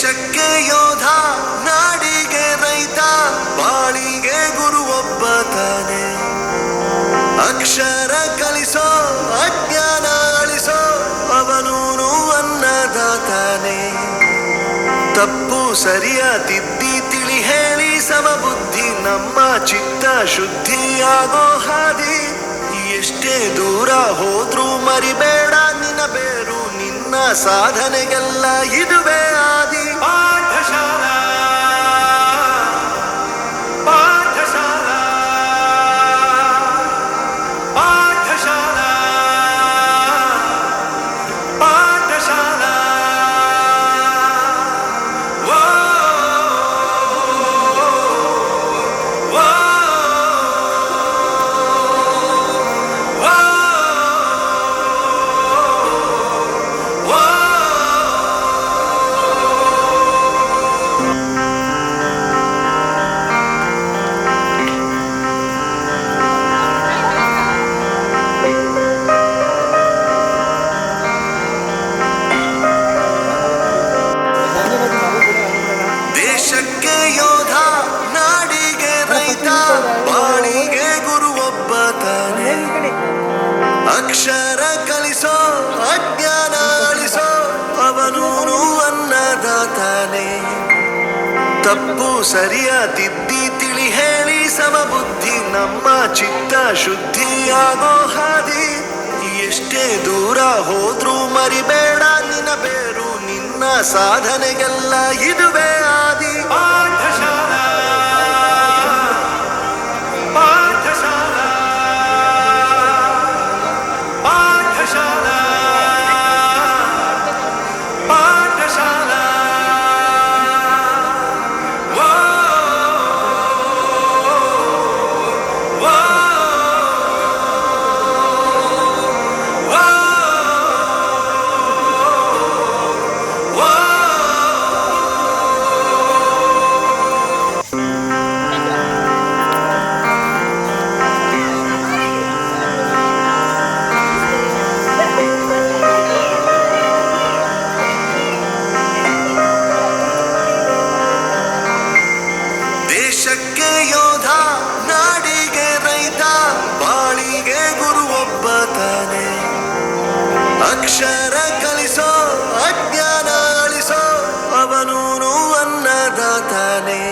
ದೇಶಕ್ಕೆ ಯೋಧ, ನಾಡಿಗೆ ರೈತ, ಬಾಳಿಗೆ ಗುರು ಒಬ್ಬ ತಾನೆ. ಅಕ್ಷರ ಕಲಿಸೋ, ಅಜ್ಞಾನ ಅಳಿಸೋ, ಅವನೂನು ಅನ್ನದಾತಾನೆ. ತಪ್ಪು ಸರಿಯ ತಿದ್ದಿ ತಿಳಿ ಹೇಳಿ ಸಮಬುದ್ಧಿ, ನಮ್ಮ ಚಿತ್ತ ಶುದ್ಧಿಯಾಗೋ ಹಾದಿ. ಎಷ್ಟೇ ದೂರ ಹೋದ್ರೂ ಮರಿಬೇಡ ನಿನ್ನ ಬೇರು, ನಿನ್ನ ಸಾಧನೆಗೆಲ್ಲ ಇದುವೇ ಆದಿ. ಪಾಠಶಾಲಾ ಪಾಠಶಾಲಾ ಪಾಠಶಾಲಾ ಪಾಠಶಾಲಾ. ದೇಶಕ್ಕೆ ಯೋಧ, ನಾಡಿಗೆ ರೈತ, ಬಾಳಿಗೆ ಗುರು ಒಬ್ಬ ತಾನೆ. ಅಕ್ಷರ ಕಲಿಸೋ, ಅಜ್ಞಾನ ಅಳಿಸೋ, ಅವನೂನು ಅನ್ನದಾತಾನೆ. ತಪ್ಪು ಸರಿಯ ತಿದ್ದಿ ತಿಳಿ ಹೇಳಿ ಸಮಬುದ್ಧಿ, ನಮ್ಮ ಚಿತ್ತ ಶುದ್ಧಿಯಾಗೋ ಹಾದಿ. ಎಷ್ಟೇ ದೂರ ಹೋದ್ರೂ ಮರಿಬೇಡ ನಿನ್ನ ಬೇರು, ನಿನ್ನ ಸಾಧನೆಗೆಲ್ಲ ಇದುವೇ ಆದಿ. ಪಾಠಶಾಲಾ ಪಾಠಶಾಲಾ ಪಾಠಶಾಲಾ ಪಾಠಶಾಲಾ. ದೇಶಕ್ಕೆ ಯೋಧ, ನಾಡಿಗೆ ರೈತ, ಬಾಳಿಗೆ ಗುರು ಒಬ್ಬ ತಾನೆ. ಅಕ್ಷರ ಕಲಿಸೋ, ಅಜ್ಞಾನ ಅಳಿಸೋ, ಅವನೂನು ಅನ್ನದಾತಾನೆ.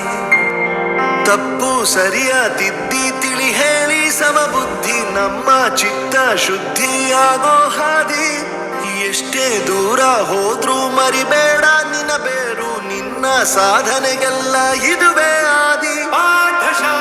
ತಪ್ಪು ಸರಿಯ ತಿದ್ದಿ ತಿಳಿ ಹೇಳಿ ಸಮಬುದ್ಧಿ, ನಮ್ಮ ಚಿತ್ತ ಶುದ್ಧಿಯಾಗೋ ಹಾದಿ. ಎಷ್ಟೇ ದೂರ ಹೋದ್ರೂ ಮರಿಬೇಡ ನಿನ್ನ ಬೇರು, ನಿನ್ನ ಸಾಧನೆಗೆಲ್ಲ ಇದುವೇ ಆದಿ. ಪಾಠಶಾಲಾ